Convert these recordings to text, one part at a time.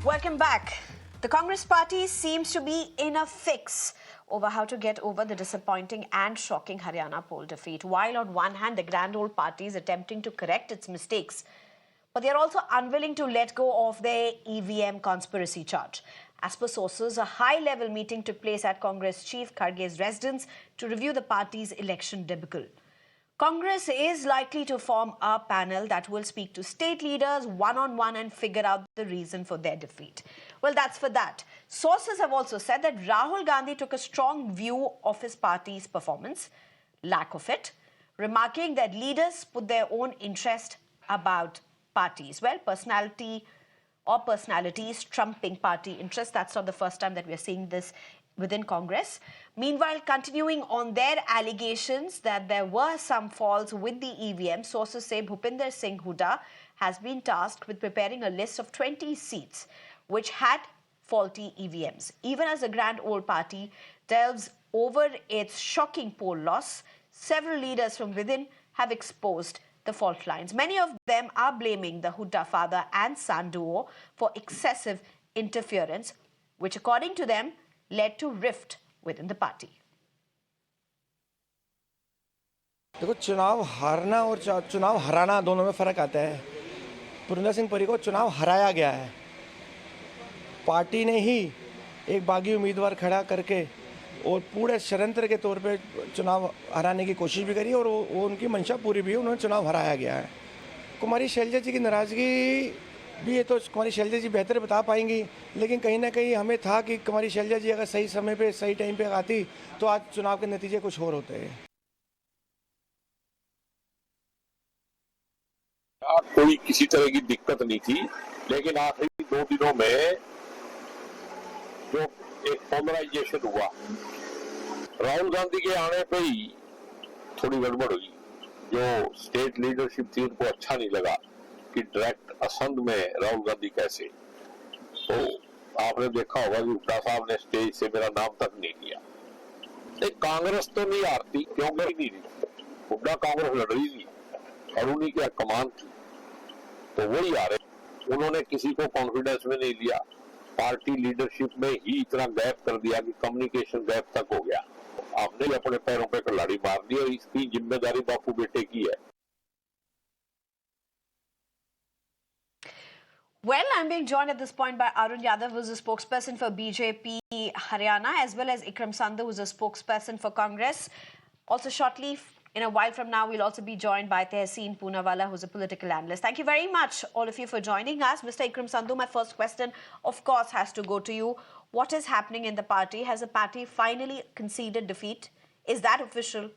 Welcome back. The Congress party seems to be in a fix over how to get over the disappointing and shocking Haryana poll defeat. While on one hand, the grand old party is attempting to correct its mistakes, but they are also unwilling to let go of their EVM conspiracy charge. As per sources, a high-level meeting took place at Congress Chief Kharge's residence to review the party's election debacle. Congress is likely to form a panel that will speak to state leaders one-on-one and figure out the reason for their defeat. Well, that's for that. Sources have also said that Rahul Gandhi took a strong view of his party's performance, lack of it, remarking that leaders put their own interest about parties. Well, personalities trumping party interest. That's not the first time that we are seeing this within Congress. Meanwhile, continuing on their allegations that there were some faults with the EVM, sources say Bhupinder Singh Hooda has been tasked with preparing a list of 20 seats which had faulty EVMs. Even as the grand old party delves over its shocking poll loss, several leaders from within have exposed the fault lines. Many of them are blaming the Hooda father and son duo for excessive interference, which according to them led to rift within the party. देखो, चुनाव हारना और चुनाव हराना दोनों में फ़र्क आता है। भूपिंदर सिंह पुरी को चुनाव हराया गया है। पार्टी ने ही एक बागी उम्मीदवार खड़ा करके और पूरे षड्यंत्र के तौर पे चुनाव हराने की कोशिश भी करी और वो उनकी मंशा पूरी भी है, उन्होंने चुनाव हराया गया है। कुमारी शैलजा जी की नाराज़गी भी ये तो कुमारी शैलजा जी बेहतर बता पाएंगी, लेकिन कहीं ना कहीं हमें था कि कुमारी शैलजा जी अगर सही समय पे सही टाइम पे आती तो आज चुनाव के नतीजे कुछ और होते हैं। कोई किसी तरह की दिक्कत नहीं थी, लेकिन आखिरी 2 दिनों में जो एक पोलराइजेशन हुआ, राहुल गांधी के आने पे ही थोड़ी गड़बड़ हुई। जो स्टेट लीडरशिप थी उनको अच्छा नहीं लगा कि डायरेक्ट असंध में राहुल गांधी कैसे। तो आपने देखा होगा कि हुड्डा साहब ने स्टेज से मेरा नाम तक नहीं लिया। नहीं, कांग्रेस तो नहीं हारती, क्यों नहीं रही? हुड्डा कांग्रेस लड़ रही थी, अरुण की कमान थी, तो वही हारे। उन्होंने किसी को कॉन्फिडेंस में नहीं लिया, पार्टी लीडरशिप में ही इतना गैप कर दिया कि कम्युनिकेशन गैप तक हो गया। आपने अपने पैरों पे कलाड़ी मार दी और इसकी जिम्मेदारी बापू बेटे की है। Well, I'm being joined at this point by Arun Yadav, who's a spokesperson for BJP Haryana, as well as Ikram Sandhu, who's a spokesperson for Congress. Also, shortly, in a while from now, we'll also be joined by Tehseen Poonawalla, who's a political analyst. Thank you very much, all of you, for joining us. Mr. Ikram Sandhu, my first question, of course, has to go to you. What is happening in the party? Has the party finally conceded defeat? Is that official?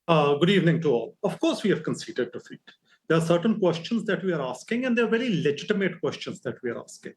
Good evening to all. Of course, we have conceded defeat. There are certain questions that we are asking, and they're very legitimate questions that we are asking.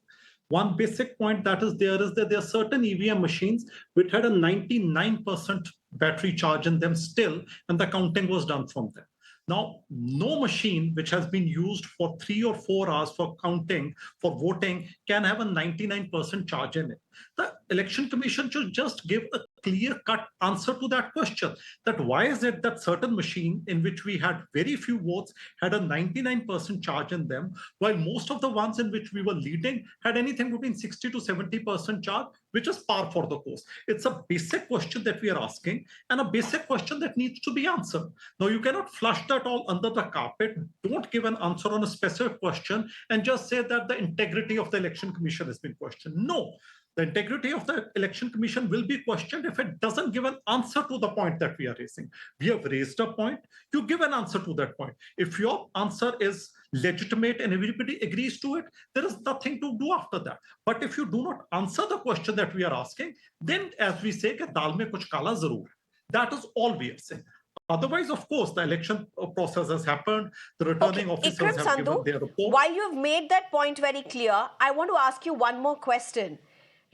One basic point that is that there are certain EVM machines which had a 99% battery charge in them still, and the counting was done from them. Now, no machine which has been used for 3 or 4 hours for counting, for voting, can have a 99% charge in it. The Election Commission should just give a clear-cut answer to that question, that why is it that certain machine in which we had very few votes had a 99% charge in them, while most of the ones in which we were leading had anything between 60 to 70% charge, which is par for the course. It's a basic question that we are asking, and a basic question that needs to be answered. Now, you cannot flush that all under the carpet. Don't give an answer on a specific question and just say that the integrity of the Election Commission has been questioned. No. The integrity of the Election Commission will be questioned if it doesn't give an answer to the point that we are raising. We have raised a point, you give an answer to that point. If your answer is legitimate and everybody agrees to it, there is nothing to do after that. But if you do not answer the question that we are asking, then as we say, dal mein kuch kala zarur hai. That is all we are saying. Otherwise, of course, the election process has happened. The returning officers have given their report. While you have made that point very clear, I want to ask you one more question.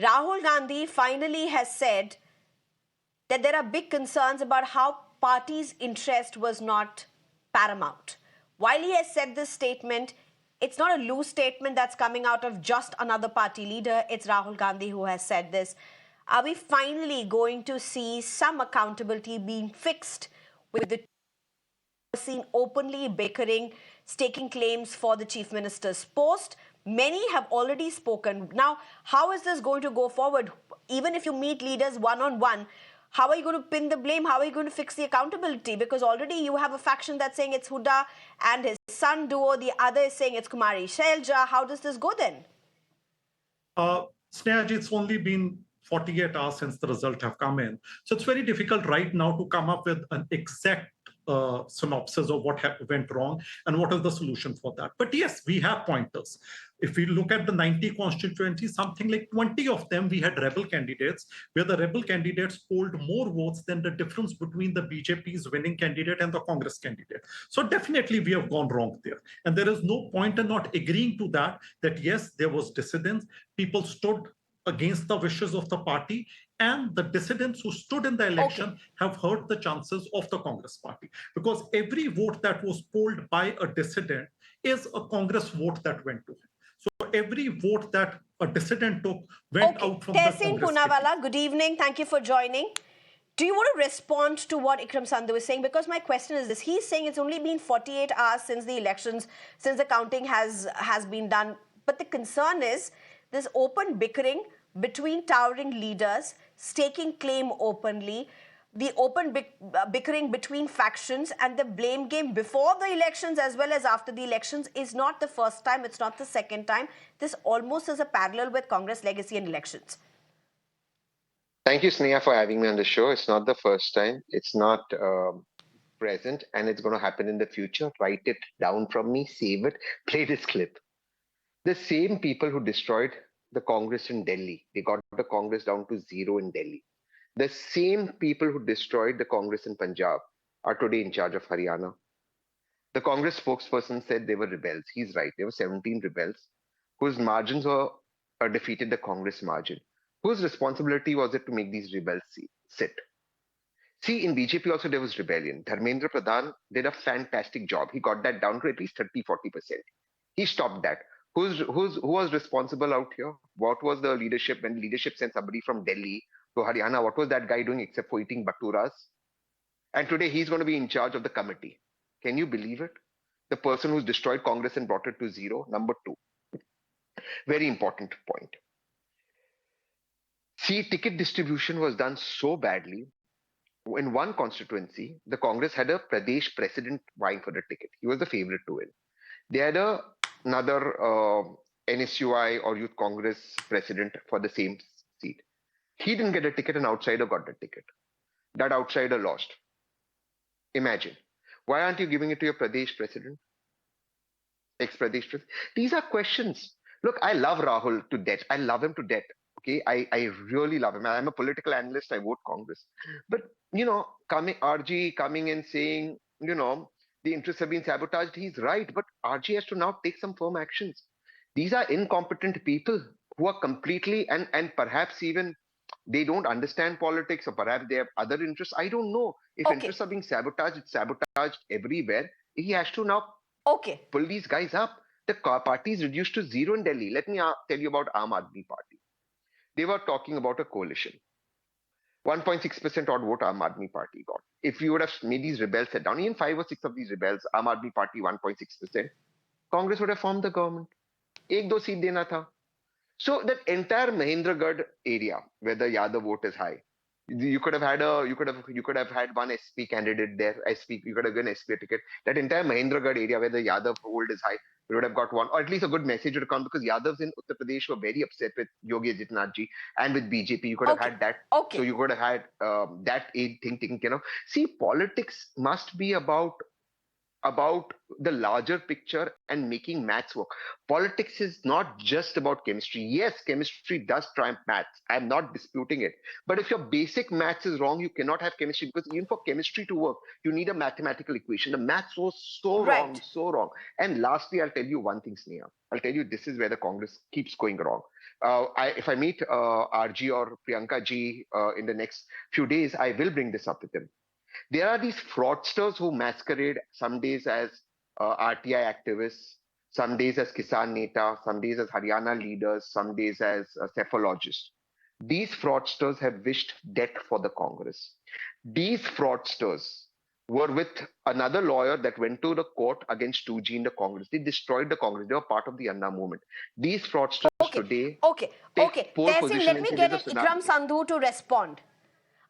Rahul Gandhi finally has said that there are big concerns about how party's interest was not paramount. While he has said this statement, it's not a loose statement that's coming out of just another party leader. It's Rahul Gandhi who has said this. Are we finally going to see some accountability being fixed with the seen openly bickering, staking claims for the Chief Minister's post, Many have already spoken. Now, how is this going to go forward? Even if you meet leaders one-on-one, how are you going to pin the blame? How are you going to fix the accountability? Because already you have a faction that's saying it's Hooda and his son duo. The other is saying it's Kumari Selja. How does this go then? Sneha, it's only been 48 hours since the result have come in. So it's very difficult right now to come up with an exact synopsis of what went wrong and what is the solution for that. But yes, we have pointers. If we look at the 90 constituencies, something like 20 of them, we had rebel candidates, where the rebel candidates polled more votes than the difference between the BJP's winning candidate and the Congress candidate. So definitely we have gone wrong there. And there is no point in not agreeing to that yes, there was dissidence. People stood against the wishes of the party, and the dissidents who stood in the election have hurt the chances of the Congress party, because every vote that was polled by a dissident is a Congress vote that went to him. So every vote that a dissident took went out from the Tehseen Congress Poonawalla, good evening. Thank you for joining. Do you want to respond to what Ikram Sandhu is saying? Because my question is this. He's saying it's only been 48 hours since the elections, since the counting has been done. But the concern is this open bickering between towering leaders, staking claim openly, the open bickering between factions, and the blame game before the elections as well as after the elections is not the first time, it's not the second time. This almost is a parallel with Congress legacy and elections. Thank you, Sneha, for having me on the show. It's not the first time. It's not present, and it's going to happen in the future. Write it down from me, save it, play this clip. The same people who destroyed the Congress in Delhi, they got the Congress down to zero in Delhi. The same people who destroyed the Congress in Punjab are today in charge of Haryana. The Congress spokesperson said they were rebels. He's right. There were 17 rebels whose margins were defeated the Congress margin. Whose responsibility was it to make these rebels sit? See, in BJP also there was rebellion. Dharmendra Pradhan did a fantastic job. He got that down to at least 30-40%. He stopped that. Who was responsible out here? What was the leadership when leadership sent somebody from Delhi to Haryana? What was that guy doing except for eating baturas? And today he's going to be in charge of the committee. Can you believe it? The person who's destroyed Congress and brought it to zero. Number two, very important point. See, ticket distribution was done so badly. In one constituency, the Congress had a Pradesh president vying for the ticket. He was the favorite to win. They had another NSUI or Youth Congress president for the same seat. He didn't get a ticket, an outsider got the ticket. That outsider lost. Imagine. Why aren't you giving it to your Pradesh president? Ex-Pradesh president? These are questions. Look, I love Rahul to death. I love him to death. Okay, I really love him. I'm a political analyst. I vote Congress. But, RG coming and saying, the interests have been sabotaged. He's right. But RG has to now take some firm actions. These are incompetent people who are completely, and perhaps even they don't understand politics, or perhaps they have other interests. I don't know. If interests are being sabotaged, it's sabotaged everywhere. He has to now pull these guys up. The party is reduced to zero in Delhi. Let me tell you about Aam Aadmi Party. They were talking about a coalition. 1.6% odd vote Aam Aadmi Party got. If you would have made these rebels sit down, even 5 or 6 of these rebels, Aam Aadmi Party 1.6%, Congress would have formed the government. 1-2 seat dena tha. So that entire Mahendragarh area where the Yadav vote is high, you could have had one SP candidate there. You could have given SP a ticket. That entire Mahendragarh area where the Yadav vote is high, you would have got one, or at least a good message would come, because Yadavs in Uttar Pradesh were very upset with Yogi Adityanath ji and with BJP. You could have had that. So you could have had that thing taken care of. See, politics must be about the larger picture and making maths work. Politics is not just about chemistry. Yes, chemistry does triumph maths. I'm not disputing it. But if your basic maths is wrong, you cannot have chemistry, because even for chemistry to work, you need a mathematical equation. The maths was so wrong, so wrong. And lastly, I'll tell you one thing, Sneha. I'll tell you this is where the Congress keeps going wrong. If I meet RG or Priyanka ji in the next few days, I will bring this up with them. There are these fraudsters who masquerade some days as RTI activists, some days as Kisan Neta, some days as Haryana leaders, some days as cephalogists. These fraudsters have wished death for the Congress. These fraudsters were with another lawyer that went to the court against 2G in the Congress. They destroyed the Congress. They were part of the Anna movement. These fraudsters Okay, today okay, take okay. pole Tehseen, position let in me saying get there's it a Ikram tsunami. Sandhu to respond.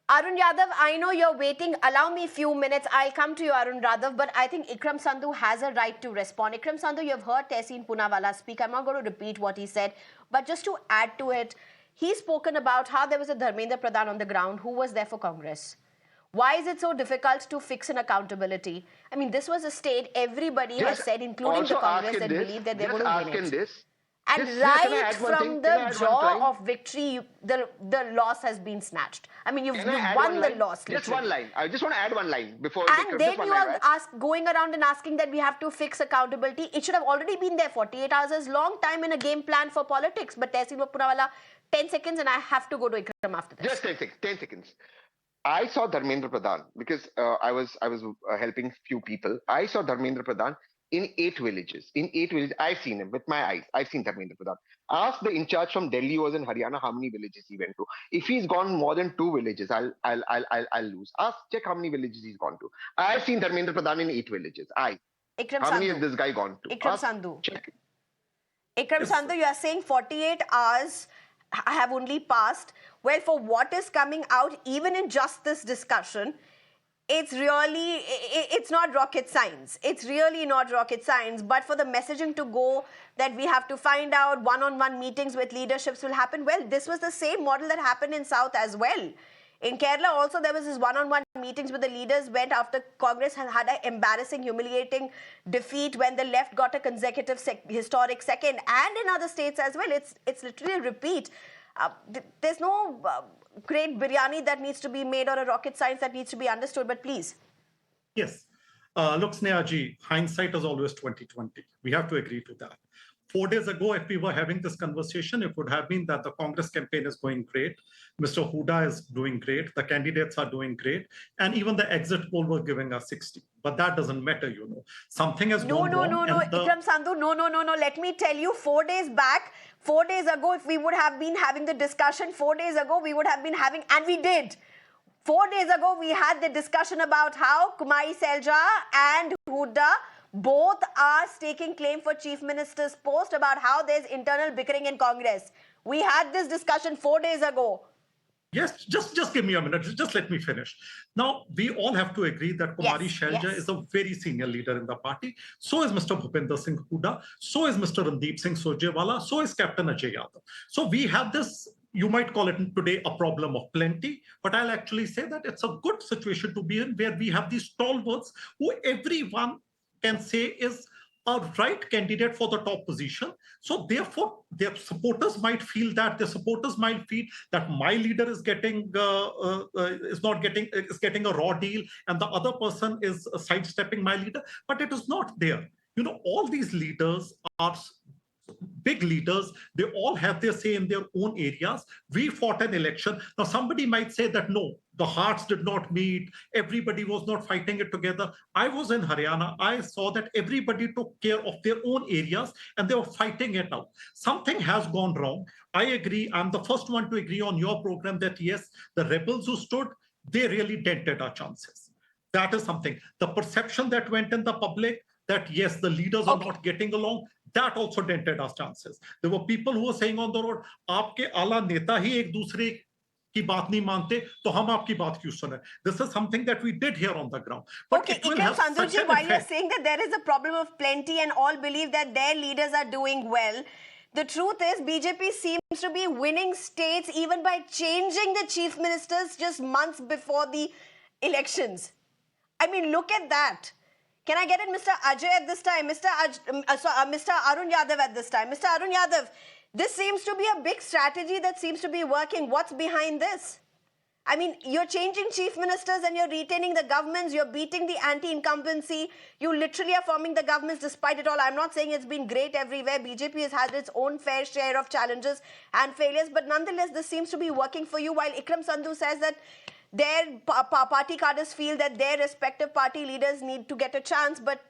Arun Yadav, I know you're waiting. Allow me a few minutes. I'll come to you, Arun Yadav, but I think Ikram Sandhu has a right to respond. Ikram Sandhu, you've heard Tehseen Poonawalla speak. I'm not going to repeat what he said, but just to add to it, he's spoken about how there was a Dharmendra Pradhan on the ground who was there for Congress. Why is it so difficult to fix an accountability? I mean, this was a state everybody has Just said, including the also Congress, ask in that this, believed that they're just going to ask win in it. this. And Sneha, can I right add one thing? from Can I the add one jaw line? of victory, the loss has been snatched. I mean, you've Can I add won one the line? loss, Just literally. one line. I just want to add one line before And Ikram. Just then one you line, are right? going around and asking that we have to fix accountability. It should have already been there. 48 hours is long time in a game plan for politics. But Tehseen Poonawalla, 10 seconds, and I have to go to Ikram after this. Just 10 seconds. 10 seconds. I saw Dharmendra Pradhan because I was helping few people. I saw Dharmendra Pradhan in 8 villages. In 8 villages, I've seen him with my eyes. I've seen Dharmendra Pradhan. Ask the in charge from Delhi who was in Haryana how many villages he went to. If he's gone more than 2 villages, I'll lose. Ask, check how many villages he's gone to. I've seen Dharmendra Pradhan in 8 villages. Ikram How many has Sandhu. this guy gone to? Ikram Ask, Sandhu. check. Ikram Yes. Sandhu, you are saying 48 hours have only passed. Well, for what is coming out, even in just this discussion, it's not rocket science. It's really not rocket science. But for the messaging to go that we have to find out, one-on-one meetings with leaderships will happen. Well, this was the same model that happened in South as well. In Kerala also there was this one-on-one meetings with the leaders went after Congress had an embarrassing, humiliating defeat when the left got a consecutive historic second, and in other states as well. It's literally a repeat. There's no great biryani that needs to be made or a rocket science that needs to be understood, but please. Yes. Look, Sneha ji, hindsight is always 2020. We have to agree to that. 4 days ago, if we were having this conversation, it would have been that the Congress campaign is going great. Mr. Hooda is doing great. The candidates are doing great. And even the exit poll was giving us 60. But that doesn't matter, you know. Something has gone wrong. No. Ikram Sandhu, no. Let me tell you, 4 days back, 4 days ago, if we would have been having the discussion, 4 days ago, we would have been having, and we did. 4 days ago, we had the discussion about how Kumari, Selja and Hooda both are staking claim for Chief Minister's post, about how there's internal bickering in Congress. We had this discussion 4 days ago. Yes, just give me a minute. Just let me finish. Now, we all have to agree that Kumari Selja is a very senior leader in the party. So is Mr. Bhupinder Singh Hooda. So is Mr. Randeep Singh Surjewala. So is Captain Ajay Yadav. So we have this, you might call it today a problem of plenty, but I'll actually say that it's a good situation to be in, where we have these stalwarts who everyone can say is a right candidate for the top position. So therefore, their supporters might feel that my leader is getting getting a raw deal, and the other person is sidestepping my leader. But it is not there. You know, all these leaders are big leaders. They all have their say in their own areas. We fought an election. Now, somebody might say that no, the hearts did not meet. Everybody was not fighting it together. I was in Haryana. I saw that everybody took care of their own areas and they were fighting it out. Something has gone wrong. I agree. I'm the first one to agree on your program that yes, the rebels who stood, they really dented our chances. That is something. The perception that went in the public that yes, the leaders are not getting along, that also dented our chances. There were people who were saying on the road, "Aapke ala neta hi ek dusre की बात नहीं मानते तो हम आपकी बात क्यों सुने?" This is something that we did here on the ground. But okay, Ikram Sandhu, while you're saying that there is a problem of plenty and all believe that their leaders are doing well, the truth is BJP seems to be winning states even by changing the chief ministers just months before the elections. I mean, look at that. Can I get it, Mr. Ajay at this time? Mr. Arun Yadav at this time. Mr. Arun Yadav, this seems to be a big strategy that seems to be working. What's behind this? I mean, you're changing chief ministers and you're retaining the governments. You're beating the anti-incumbency. You literally are forming the governments despite it all. I'm not saying it's been great everywhere. BJP has had its own fair share of challenges and failures. But nonetheless, this seems to be working for you. While Ikram Sandhu says that their party cadres feel that their respective party leaders need to get a chance. But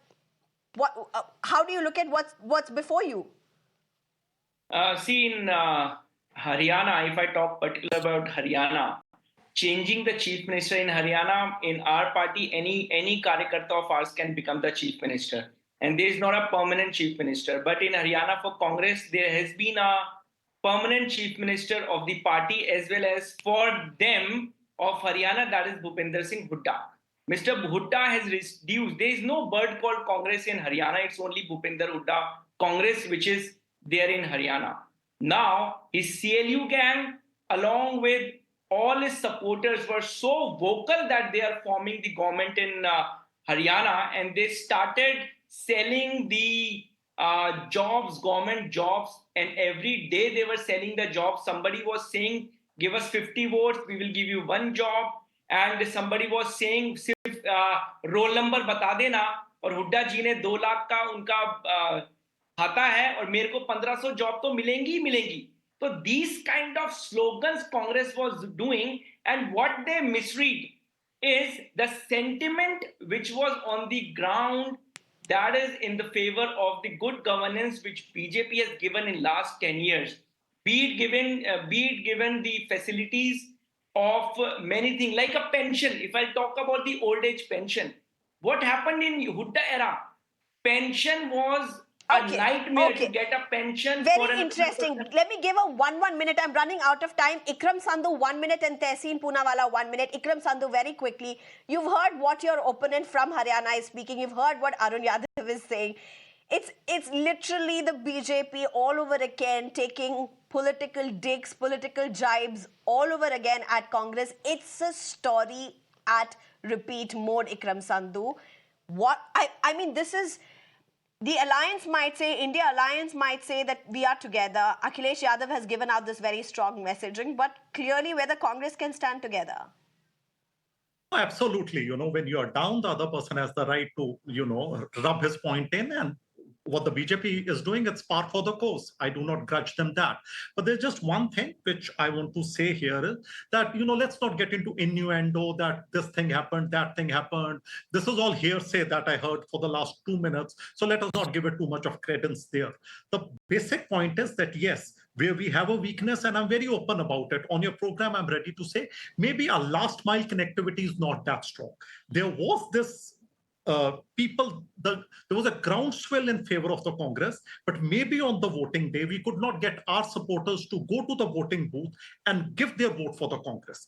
how do you look at what's before you? See, in Haryana, if I talk particularly about Haryana, changing the chief minister in Haryana. In our party, any karyakarta of ours can become the chief minister, and there is not a permanent chief minister. But in Haryana for Congress, there has been a permanent chief minister of the party as well as for them of Haryana, that is Bhupinder Singh Hooda. Mr. Hooda has reduced. There is no bird called Congress in Haryana. It's only Bhupinder Hooda Congress, which is there in Haryana. Now, his CLU gang, along with all his supporters, were so vocal that they are forming the government in Haryana, and they started selling the jobs, government jobs, and every day they were selling the jobs. Somebody was saying, give us 50 votes, we will give you one job. And somebody was saying, roll number बता देना, और हुड्डा जी ने 2 लाख का उनका खाता है और मेरे को 1500 जॉब तो मिलेंगी ही मिलेंगी. तो these kind of slogans Congress was doing, and what they misread is the sentiment which was on the ground, that is in the favor of the good governance which BJP has given in last 10 years. Be it given the facilities of many things like a pension. If I talk about the old age pension, what happened in Hooda era? Pension was a nightmare to get a pension. Very interesting. Let me give a one minute. I'm running out of time. Ikram Sandhu 1 minute and Tehseen Poonawalla 1 minute. Ikram Sandhu, very quickly. You've heard what your opponent from Haryana is speaking. You've heard what Arun Yadav is saying. It's literally the BJP all over again, taking political digs, political jibes all over again at Congress. It's a story at repeat mode, Ikram Sandhu. I mean, this is... The alliance might say, India alliance might say that we are together. Akhilesh Yadav has given out this very strong messaging, but clearly whether Congress can stand together. Absolutely. When you are down, the other person has the right to, rub his point in, and what the BJP is doing, it's par for the course. I do not grudge them that. But there's just one thing which I want to say here is that, let's not get into innuendo that this thing happened, that thing happened. This is all hearsay that I heard for the last 2 minutes. So let us not give it too much of credence there. The basic point is that, yes, where we have a weakness, and I'm very open about it. On your program, I'm ready to say, maybe our last mile connectivity is not that strong. There was this there was a groundswell in favor of the Congress, but maybe on the voting day, we could not get our supporters to go to the voting booth and give their vote for the Congress.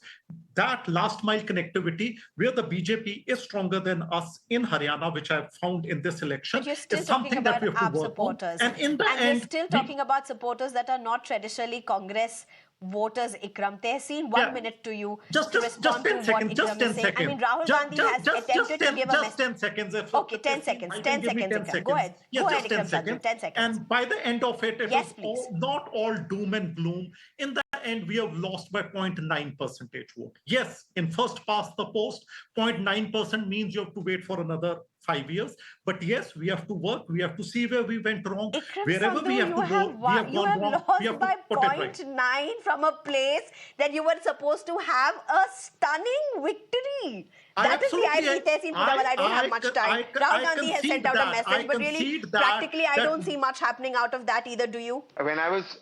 That last mile connectivity, where the BJP is stronger than us in Haryana, which I've found in this election, is something that we have to work supporters. on. And in the end, we're still talking about supporters that are not traditionally Congress voters, Ikram. Tehseen, 1 minute to you to respond to what Ikram is saying. I mean, Rahul Gandhi has attempted to give a message. Just 10 seconds. Okay, 10 seconds. 10 seconds, Ikram. Go ahead. Yes, Go ahead, just 10 Ikram seconds. Sandhu. 10 seconds. And by the end of it, yes, was not all doom and gloom. In the end, we have lost by 0.9 percentage vote. Yes, in first past the post, 0.9% means you have to wait for another 5 years. But yes, we have to work. We have to see where we went wrong. Ikram Wherever Sandhu, we have to go, we have gone wrong. We have by to put it right. 0.9 from a place that you were supposed to have a stunning victory. That is the irony, Tehseen Poonawalla. I don't have much time. Rahul Gandhi has sent out a message, but really, practically, I don't see much happening out of that either. Do you? When I was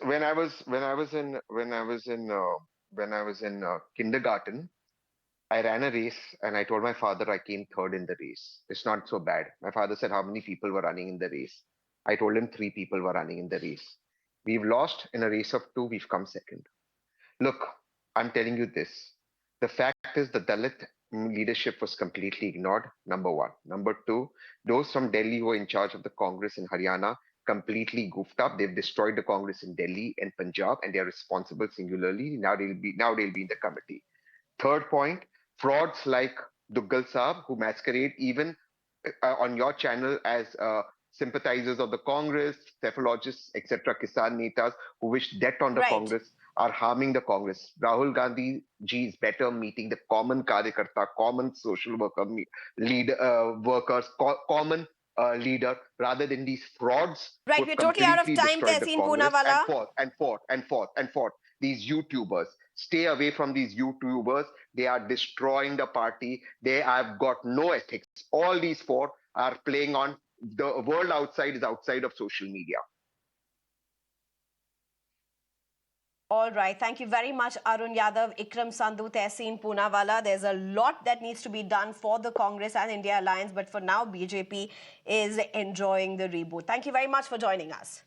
in kindergarten, I ran a race and I told my father I came third in the race. It's not so bad. My father said how many people were running in the race. I told him 3 people were running in the race. We've lost in a race of 2. We've come second. Look, I'm telling you this. The fact is the Dalit leadership was completely ignored, number 1. Number 2, those from Delhi who were in charge of the Congress in Haryana completely goofed up. They've destroyed the Congress in Delhi and Punjab, and they're responsible singularly. Now they'll be in the committee. Third point, frauds like Duggal Saab, who masquerade even on your channel as sympathizers of the Congress, cephalogists, etc., Kisan Netas, who wish death on the Congress, are harming the Congress. Rahul Gandhi ji is better meeting the common karyakarta, common social worker, workers, common leader, rather than these frauds. Right, we're totally out of time, Tehseen Poonawalla. And fourth, these YouTubers. Stay away from these YouTubers. They are destroying the party. They have got no ethics. All these 4 are playing on the world outside is outside of social media. All right. Thank you very much, Arun, Yadav, Ikram Sandhu, Tehseen Poonawalla. There's a lot that needs to be done for the Congress and India alliance, but for now, BJP is enjoying the reboot. Thank you very much for joining us.